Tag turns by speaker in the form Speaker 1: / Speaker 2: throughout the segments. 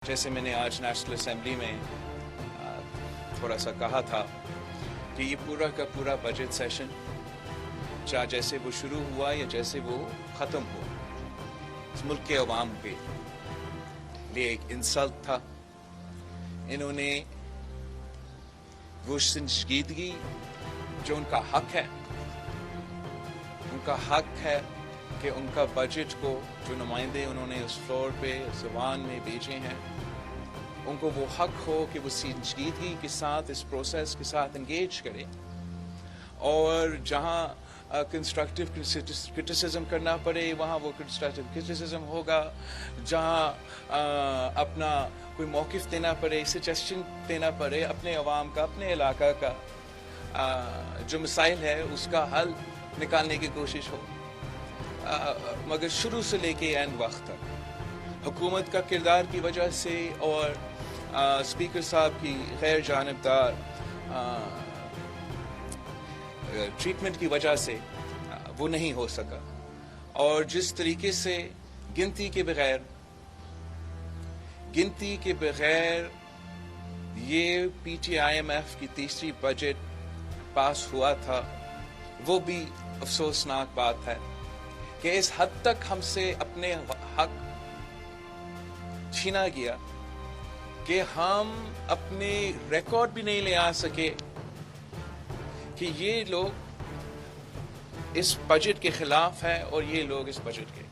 Speaker 1: جیسے میں نے آج نیشنل اسمبلی میں تھوڑا سا کہا تھا کہ یہ پورا کا پورا بجٹ سیشن چاہے جیسے وہ شروع ہوا یا جیسے وہ ختم ہوا اس ملک کے عوام کے لیے ایک انسلٹ تھا. انہوں نے وہ سنجیدگی جو ان کا حق ہے کہ ان کا بجٹ کو جو نمائندے انہوں نے اس فلور پہ زبان میں بھیجے ہیں ان کو وہ حق ہو کہ وہ سنجیدگی کے ساتھ اس پروسیس کے ساتھ انگیج کرے اور جہاں کنسٹرکٹیو کرٹیسزم کرنا پڑے وہاں وہ کنسٹرکٹیو کرٹیسزم ہوگا, جہاں اپنا کوئی موقف دینا پڑے, سجیشن دینا پڑے اپنے عوام کا, اپنے علاقہ کا جو مسائل ہے اس کا حل نکالنے کی کوشش ہو. مگر شروع سے لے کے این وقت تک حکومت کا کردار کی وجہ سے اور اسپیکر صاحب کی غیر جانبدار ٹریٹمنٹ کی وجہ سے وہ نہیں ہو سکا. اور جس طریقے سے گنتی کے بغیر یہ P T I M F کی تیسری بجٹ پاس ہوا تھا وہ بھی افسوسناک بات ہے کہ اس حد تک ہم سے اپنے حق چھینا گیا کہ ہم اپنے ریکارڈ بھی نہیں لے آ سکے کہ یہ لوگ اس بجٹ کے خلاف ہے اور یہ لوگ اس بجٹ کے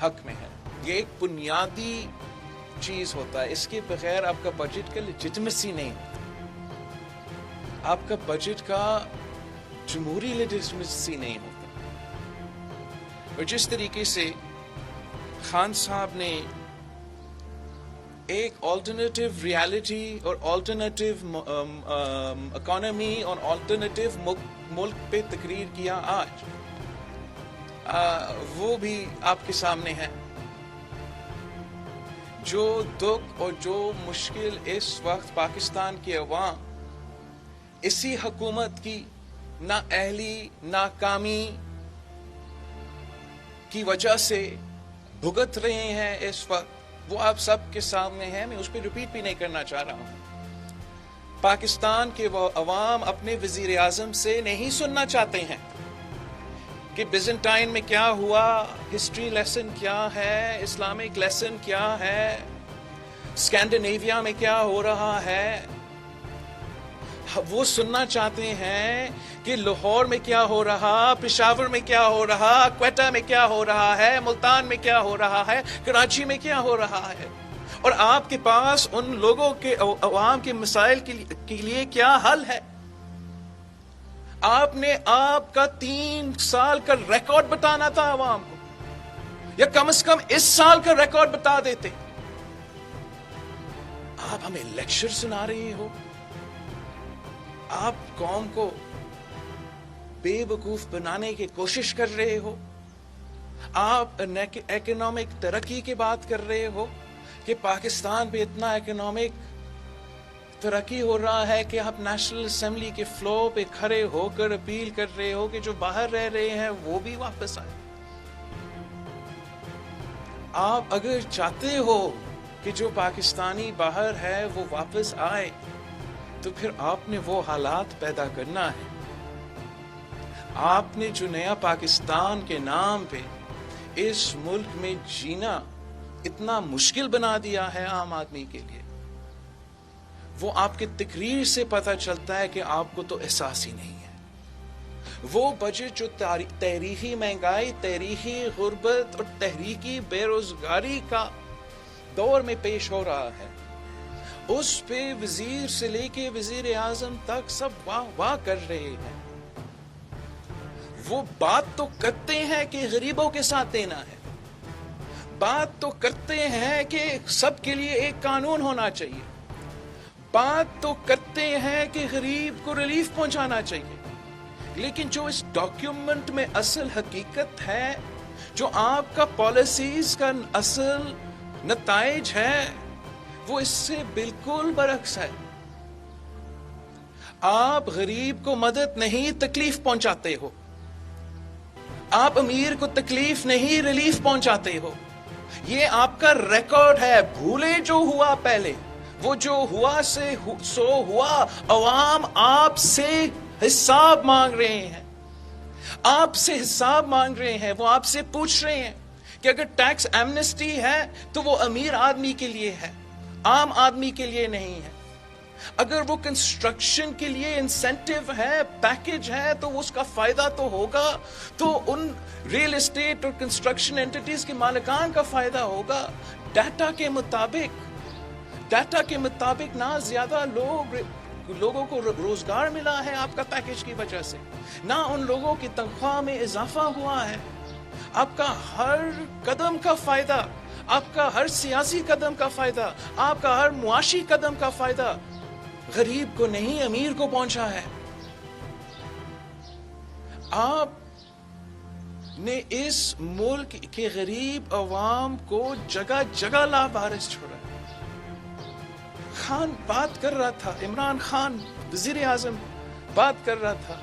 Speaker 1: حق میں ہیں. یہ ایک بنیادی چیز ہوتا ہے, اس کے بغیر آپ کا بجٹ کا لیجٹمیسی نہیں ہوتا, آپ کا بجٹ کا جمہوری لیجٹمیسی نہیں ہوتا. اور جس طریقے سے خان صاحب نے ایک آلٹرنیٹیو ریالٹی اور آلٹرنیٹیو اکانومی اور آلٹرنیٹیو ملک پہ تقریر کیا آج, وہ بھی آپ کے سامنے ہے. جو دکھ اور جو مشکل اس وقت پاکستان کے عوام اسی حکومت کی نااہلی ناکامی کی وجہ سے بھگت رہے ہیں اس وقت, وہ آپ سب کے سامنے ہیں. میں اس پہ ریپیٹ بھی نہیں کرنا چاہ رہا ہوں. پاکستان کے وہ عوام اپنے وزیر اعظم سے نہیں سننا چاہتے ہیں کہ بیزنٹائن میں کیا ہوا, ہسٹری لیسن کیا ہے, اسلامک لیسن کیا ہے, اسکینڈینیویا میں کیا ہو رہا ہے. وہ سننا چاہتے ہیں کہ لاہور میں کیا ہو رہا, پشاور میں کیا ہو رہا, کوئٹہ میں کیا ہو رہا ہے, ملتان میں کیا ہو رہا ہے, کراچی میں کیا ہو رہا ہے. اور آپ کے پاس ان لوگوں کے عوام کے مسائل کے لیے کیا حل ہے. آپ نے آپ کا 3 سال کا ریکارڈ بتانا تھا عوام کو, یا کم از کم اس سال کا ریکارڈ بتا دیتے. آپ ہمیں لیکچر سنا رہے ہو, آپ قوم کو بے وقوف بنانے کی کوشش کر رہے ہو, آپ اکنامک ترقی کی بات کر رہے ہو کہ پاکستان پہ اتنا اکنامک ترقی ہو رہا ہے کہ آپ نیشنل اسمبلی کے فلور پہ کھڑے ہو کر اپیل کر رہے ہو کہ جو باہر رہ رہے ہیں وہ بھی واپس آئے. آپ اگر چاہتے ہو کہ جو پاکستانی باہر ہے وہ واپس آئے تو پھر آپ نے وہ حالات پیدا کرنا ہے. آپ نے جو نیا پاکستان کے نام پہ اس ملک میں جینا اتنا مشکل بنا دیا ہے عام آدمی کے لیے, وہ آپ کی تقریر سے پتہ چلتا ہے کہ آپ کو تو احساس ہی نہیں ہے. وہ بجٹ جو تاریخی مہنگائی, تاریخی غربت اور تحریکی بے روزگاری کا دور میں پیش ہو رہا ہے, اس پہ وزیر سے لے کے وزیر اعظم تک سب واہ واہ کر رہے ہیں. وہ بات تو کرتے ہیں کہ غریبوں کے ساتھ دینا ہے, بات تو کرتے ہیں کہ سب کے لیے ایک قانون ہونا چاہیے, بات تو کرتے ہیں کہ غریب کو ریلیف پہنچانا چاہیے. لیکن جو اس ڈاکیومنٹ میں اصل حقیقت ہے, جو آپ کا پالیسیز کا اصل نتائج ہے, وہ اس سے بالکل برعکس ہے. آپ غریب کو مدد نہیں تکلیف پہنچاتے ہو, آپ امیر کو تکلیف نہیں ریلیف پہنچاتے ہو. یہ آپ کا ریکارڈ ہے. بھولے جو ہوا پہلے, وہ جو ہوا سے سو ہوا. عوام آپ سے حساب مانگ رہے ہیں, آپ سے حساب مانگ رہے ہیں. وہ آپ سے پوچھ رہے ہیں کہ اگر ٹیکس ایمنسٹی ہے تو وہ امیر آدمی کے لیے ہے, عام آدمی کے لیے نہیں ہے. اگر وہ کنسٹرکشن کے لیے انسینٹیو ہے, پیکج ہے, تو اس کا فائدہ تو ہوگا, تو ان ریل اسٹیٹ اور کنسٹرکشن انٹیٹیز کے مالکان کا فائدہ ہوگا. ڈیٹا کے مطابق نہ زیادہ لوگوں کو روزگار ملا ہے آپ کا پیکج کی وجہ سے, نہ ان لوگوں کی تنخواہ میں اضافہ ہوا ہے. آپ کا ہر قدم کا فائدہ, آپ کا ہر سیاسی قدم کا فائدہ, آپ کا ہر معاشی قدم کا فائدہ غریب کو نہیں, امیر کو پہنچا ہے. آپ نے اس ملک کے غریب عوام کو جگہ جگہ لاوارث چھوڑا. خان بات کر رہا تھا, عمران خان وزیر اعظم بات کر رہا تھا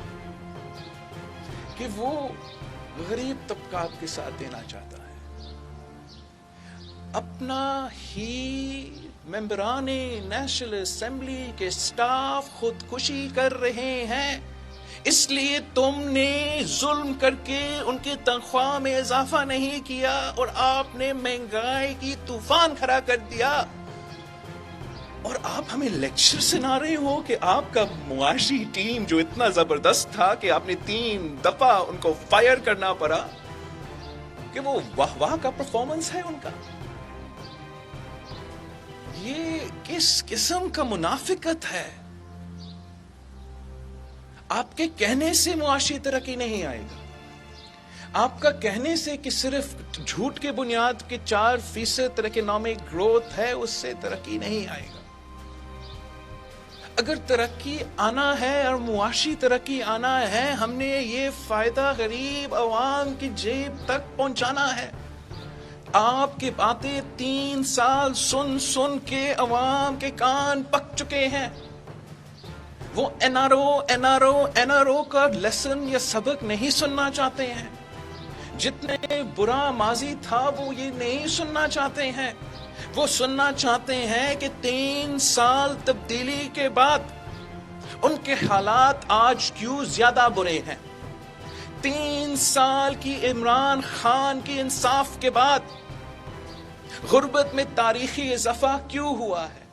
Speaker 1: کہ وہ غریب طبقات کے ساتھ دینا چاہتا ہے. اپنا ہی ممبران نیشنل اسمبلی کے سٹاف خودکشی کر رہے ہیں, اس لیے تم نے ظلم کر کے ان کی تنخواہ میں اضافہ نہیں کیا اور آپ نے مہنگائی کی طوفان کھڑا کر دیا. اور آپ ہمیں لیکچر سنا رہے ہو کہ آپ کا معاشی ٹیم جو اتنا زبردست تھا کہ آپ نے 3 دفعہ ان کو فائر کرنا پڑا, کہ وہ واہ واہ کا پرفارمنس ہے ان کا. یہ کس قسم کا منافقت ہے؟ آپ کے کہنے سے معاشی ترقی نہیں آئے گا. آپ کا کہنے سے کہ صرف جھوٹ کے بنیاد کے 4% اکنامک گروتھ ہے, اس سے ترقی نہیں آئے گا. اگر ترقی آنا ہے اور معاشی ترقی آنا ہے, ہم نے یہ فائدہ غریب عوام کی جیب تک پہنچانا ہے. آپ کی باتیں 3 سال سن کے عوام کے کان پک چکے ہیں. وہ این آر او کا لیسن یا سبق نہیں سننا چاہتے ہیں. جتنے برا ماضی تھا وہ یہ نہیں سننا چاہتے ہیں. وہ سننا چاہتے ہیں کہ 3 سال تبدیلی کے بعد ان کے حالات آج کیوں زیادہ برے ہیں. 3 سال کی عمران خان کی انصاف کے بعد غربت میں تاریخی اضافہ کیوں ہوا ہے,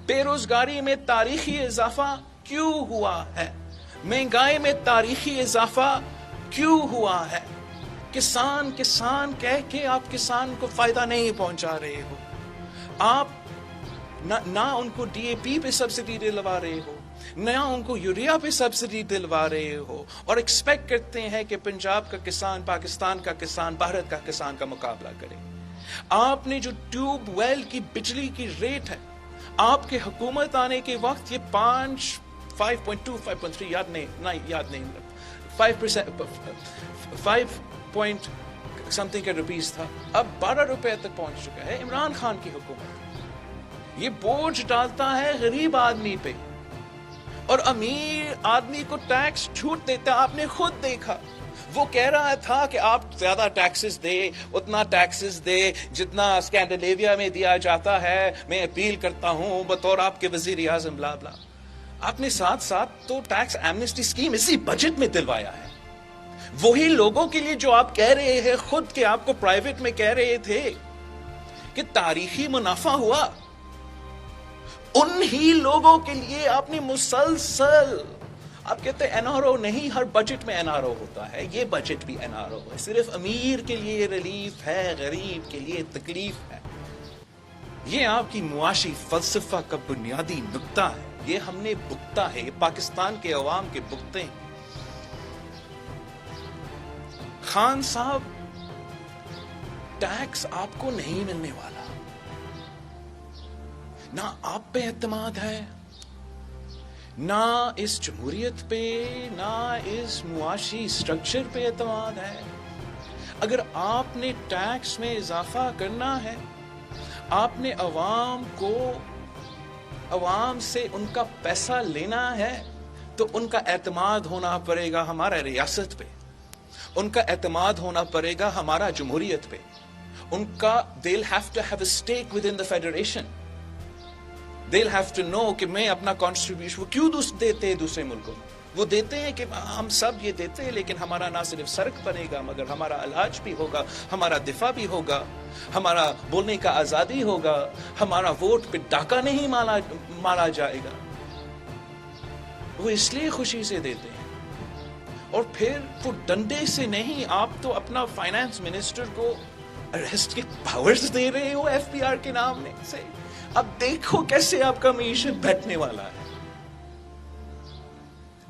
Speaker 1: بے روزگاری میں تاریخی اضافہ کیوں ہوا ہے, مہنگائی میں تاریخی اضافہ کیوں ہوا ہے. کسان کہہ کے آپ کسان کو فائدہ نہیں پہنچا رہے ہو. آپ نہ ان کو ڈی اے پی پہ سبسڈی دلوا رہے ہو, نہ ان کو یوریا پہ سبسڈی دلوا رہے ہو, اور ایکسپیکٹ کرتے ہیں کہ پنجاب کا کسان پاکستان کا کسان بھارت کا کسان کا مقابلہ کرے. آپ نے جو ٹیوب ویل کی بجلی کی ریٹ ہے, آپ کے حکومت آنے کے وقت یہ 5.2 5.3 یاد نہیں 5 پوائنٹ سمتھنگ کا روپیز تھا, اب 12 روپے تک پہنچ چکا ہے. عمران خان کی حکومت یہ بوجھ ڈالتا ہے غریب آدمی پہ, اور امیر آدمی کو ٹیکس چھوٹ دیتا. آپ نے خود دیکھا, وہ کہہ رہا تھا کہ آپ زیادہ ٹیکسز دے, اتنا ٹیکسز دے جتنا اسکینڈینیویا میں دیا جاتا ہے. میں اپیل کرتا ہوں بطور آپ کے وزیر اعظم بلا بلا. آپ نے ساتھ تو ٹیکس ایمنسٹی اسکیم اسی بجٹ میں دلوایا ہے. وہی لوگوں کے لیے جو آپ کہہ رہے ہیں خود کہ آپ کو پرائیویٹ میں کہہ رہے تھے کہ تاریخی منافع ہوا, ان ہی لوگوں کے لیے آپ نے مسلسل, آپ کہتے ہیں این آر او نہیں, ہر بجٹ میں این آر او ہوتا ہے, یہ بجٹ بھی این آر او ہے. صرف امیر کے لیے ریلیف ہے, غریب کے لیے تکلیف ہے. یہ آپ کی معاشی فلسفہ کا بنیادی نقطہ ہے. یہ ہم نے بھگتا ہے, یہ پاکستان کے عوام کے بھگتے ہیں. خان صاحب, ٹیکس آپ کو نہیں ملنے والا. نہ آپ پہ اعتماد ہے, نہ اس جمہوریت پہ, نہ اس معاشی سٹرکچر پہ اعتماد ہے. اگر آپ نے ٹیکس میں اضافہ کرنا ہے, آپ نے عوام سے ان کا پیسہ لینا ہے, تو ان کا اعتماد ہونا پڑے گا ہمارا ریاست پہ, ان کا اعتماد ہونا پڑے گا ہمارا جمہوریت پہ, ان کا they'll have to have a stake within the federation. They'll have to know کہ میں اپنا contribution وہ کیوں دیتے ہیں دوسرے ملکوں. وہ دیتے ہیں کہ ہم سب یہ دیتے ہیں لیکن ہمارا نہ صرف سڑک بنے گا مگر ہمارا علاج بھی ہوگا, ہمارا دفاع بھی ہوگا, ہمارا بولنے کا آزادی ہوگا, ہمارا ووٹ پہ ڈاکہ نہیں مارا جائے گا. وہ اس لیے خوشی سے دیتے ہیں. اور پھر وہ ڈنڈے سے نہیں, آپ تو اپنا فائنانس منسٹر کو اریسٹ کے پاورز دے رہے ہو ایف پی آر کے نام سے. اب دیکھو کیسے آپ کا معیشت بیٹھنے والا ہے.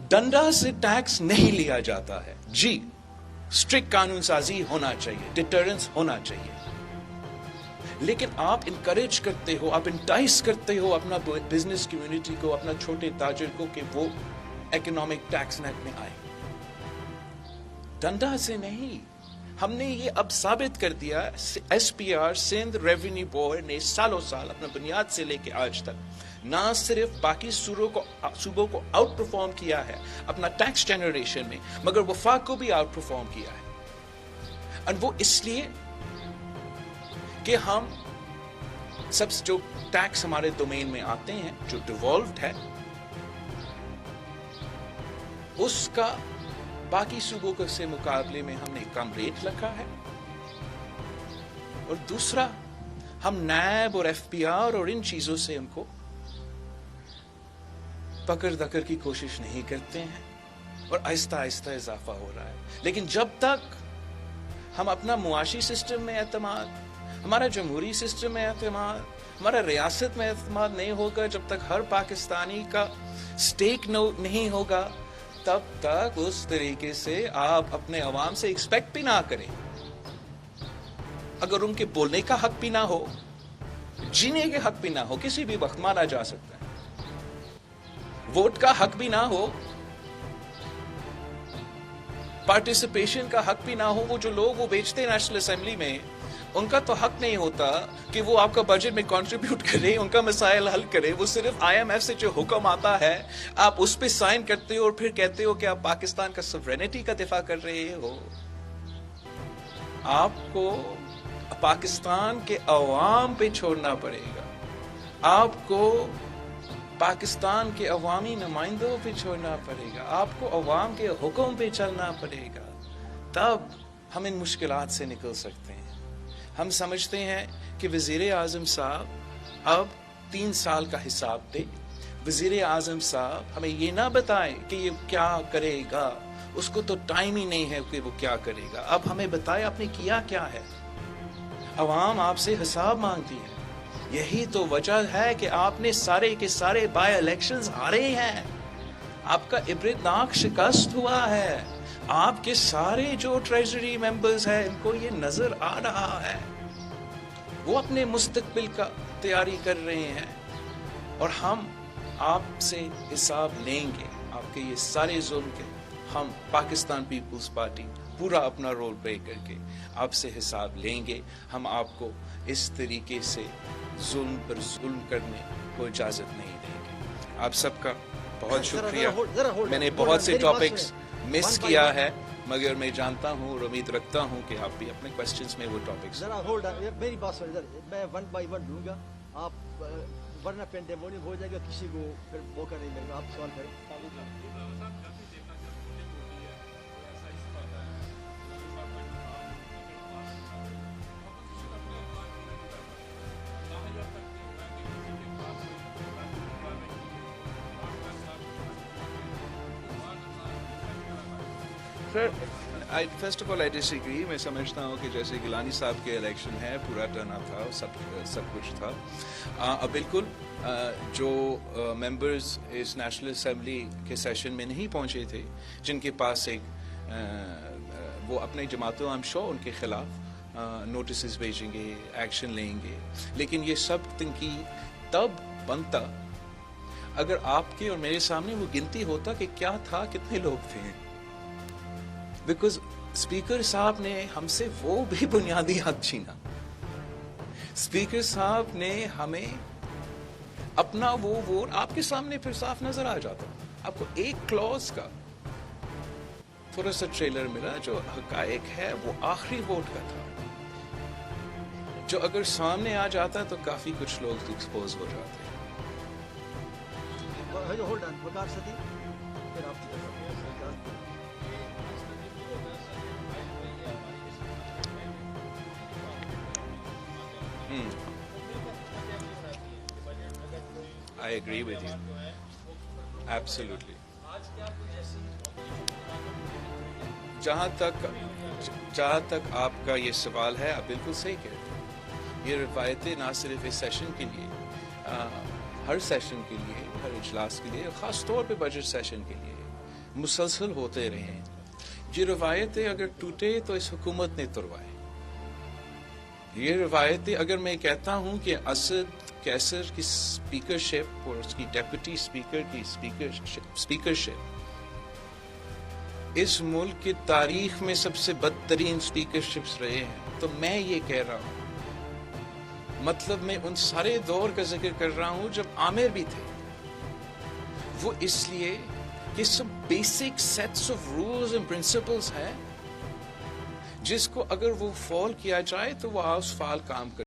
Speaker 1: ڈنڈا سے ٹیکس نہیں لیا جاتا ہے. جی اسٹرکٹ قانون سازی ہونا چاہیے, ڈیٹرنس ہونا چاہیے, لیکن آپ انکریج کرتے ہو, آپ انٹائس کرتے ہو اپنا بزنس کمیونٹی کو, اپنا چھوٹے تاجر کو کہ وہ اکنامک ٹیکس نیٹ میں آئے. ڈنڈا سے نہیں. ہم نے یہ اب ثابت کر دیا, S P R Sindh revenue board نے سالوں سال اپنا بنیاد سے لے کے آج تک نہ صرف باقی صوبوں کو آؤٹ پرفارم کیا ہے اپنا ٹیکس جنریشن میں, مگر وفاق کو بھی آؤٹ پرفارم کیا ہے. اور وہ اس لیے کہ ہم سب جو ٹیکس ہمارے ڈومین میں آتے ہیں جو ڈیوالوڈ ہے اس کا باقی صوبوں کے مقابلے میں ہم نے کم ریٹ رکھا ہے. اور دوسرا, ہم نیب اور ایف پی آر اور ان چیزوں سے ان کو پکڑ دکڑ کی کوشش نہیں کرتے ہیں, اور آہستہ آہستہ اضافہ ہو رہا ہے. لیکن جب تک ہم اپنا معاشی سسٹم میں اعتماد, ہمارا جمہوری سسٹم میں اعتماد, ہمارا ریاست میں اعتماد نہیں ہوگا, جب تک ہر پاکستانی کا سٹیک نہیں ہوگا, تب تک اس طریقے سے آپ اپنے عوام سے ایکسپیکٹ بھی نہ کریں. اگر ان کے بولنے کا حق بھی نہ ہو, جینے کے حق بھی نہ ہو, کسی بھی وقت مارا جا سکتا ہے, ووٹ کا حق بھی نہ ہو, پارٹیسپیشن کا حق بھی نہ ہو, وہ جو لوگ وہ بیچتے ہیں نیشنل اسمبلی میں, ان کا تو حق نہیں ہوتا کہ وہ آپ کا بجٹ میں کنٹریبیوٹ کرے, ان کا مسائل حل کرے. وہ صرف آئی ایم ایف سے جو حکم آتا ہے آپ اس پہ سائن کرتے ہو اور پھر کہتے ہو کہ آپ پاکستان کا سوورینٹی کا دفاع کر رہے ہو. آپ کو پاکستان کے عوام پہ چھوڑنا پڑے گا, آپ کو پاکستان کے عوامی نمائندوں پہ چھوڑنا پڑے گا, آپ کو عوام کے حکم پہ چلنا پڑے گا, تب ہم ان مشکلات سے نکل سکتے ہیں. ہم سمجھتے ہیں کہ وزیر اعظم صاحب اب 3 سال کا حساب دے. وزیر اعظم صاحب ہمیں یہ نہ بتائے کہ یہ کیا کرے گا, اس کو تو ٹائم ہی نہیں ہے کہ وہ کیا کرے گا. اب ہمیں بتائے آپ نے کیا کیا ہے. عوام آپ سے حساب مانگتی ہے. یہی تو وجہ ہے کہ آپ نے سارے کے سارے بائی الیکشنز ہارے ہیں, آپ کا عبرتناک شکست ہوا ہے. آپ کے سارے جو ٹریجری ممبرز ہیں ان کو یہ نظر آ رہا ہے, وہ اپنے مستقبل کا تیاری کر رہے ہیں, اور ہم آپ سے حساب لیں گے. آپ کے یہ سارے ظلم کے ہم پاکستان پیپلز پارٹی پورا اپنا رول پلے کر کے آپ سے حساب لیں گے. ہم آپ کو اس طریقے سے ظلم پر ظلم کرنے کو اجازت نہیں دیں گے. آپ سب کا بہت شکریہ. میں نے بہت سے ٹاپکس مس کیا ہے, مگر میں جانتا ہوں اور امید رکھتا ہوں کہ آپ بھی اپنے کوسچنز میں وہ ٹاپکس.
Speaker 2: میری بات سنیں, میں 1 بائی 1 دوں گا, آپ ورنہ پینڈیمونیم ہو جائے گا, کسی کو پھر موقع نہیں ملے گا. آپ سوال کریں.
Speaker 1: First of all I disagree ایگری. میں سمجھتا ہوں کہ جیسے گیلانی صاحب کے الیکشن ہے, پورا ٹرن اپ تھا, سب کچھ تھا. بالکل جو ممبرز اس نیشنل اسمبلی کے سیشن میں نہیں پہنچے تھے, جن کے پاس ایک وہ اپنے جماعتوں ہم شو ان کے خلاف نوٹسز بھیجیں گے, ایکشن لیں گے, لیکن یہ سب تنقید تب بنتا اگر آپ کے اور میرے سامنے وہ گنتی ہوتا کہ کیا تھا, کتنے لوگ تھے. بیکاز اسپیکر صاحب نے ہم سے وہ بھی بنیادی حق چھینا. اسپیکر صاحب نے ہمیں اپنا وہ ووٹ آپ کے سامنے پھر صاف نظر آ جاتا. آپ کو ایک کلوز کا تھوڑا سا ٹریلر ملا, جو حقائق ہے وہ آخری ووٹ کا تھا. جو اگر سامنے آ جاتا تو کافی کچھ لوگ ایکسپوز ہو جاتے ہیں.
Speaker 2: ہولڈ آن وقار صدی پھر آپ کی طرف
Speaker 1: I agree with you. Absolutely. جہاں تک آپ کا یہ سوال ہے آپ بالکل صحیح کہتے ہیں. یہ روایتیں نہ صرف اس سیشن کے لیے ہر سیشن کے لیے ہر اجلاس کے لیے خاص طور پہ بجٹ سیشن کے لیے مسلسل ہوتے رہے ہیں. یہ روایتیں اگر ٹوٹے تو اس حکومت نے توڑوائے. یہ روایتیں اگر میں کہتا ہوں کہ اسد کیسر کی اسپیکرشپ اور اس کی ڈیپٹی اسپیکر کی اسپیکرشپ اس ملک کی تاریخ میں سب سے بدترین اسپیکرشپس رہے ہیں تو میں یہ کہہ رہا ہوں مطلب میں ان سارے دور کا ذکر کر رہا ہوں جب عامر بھی تھے. وہ اس لیے کہ سب basic sets of rules and principles ہیں جس کو اگر وہ فالو کیا جائے تو وہ ہاؤس فال کام کر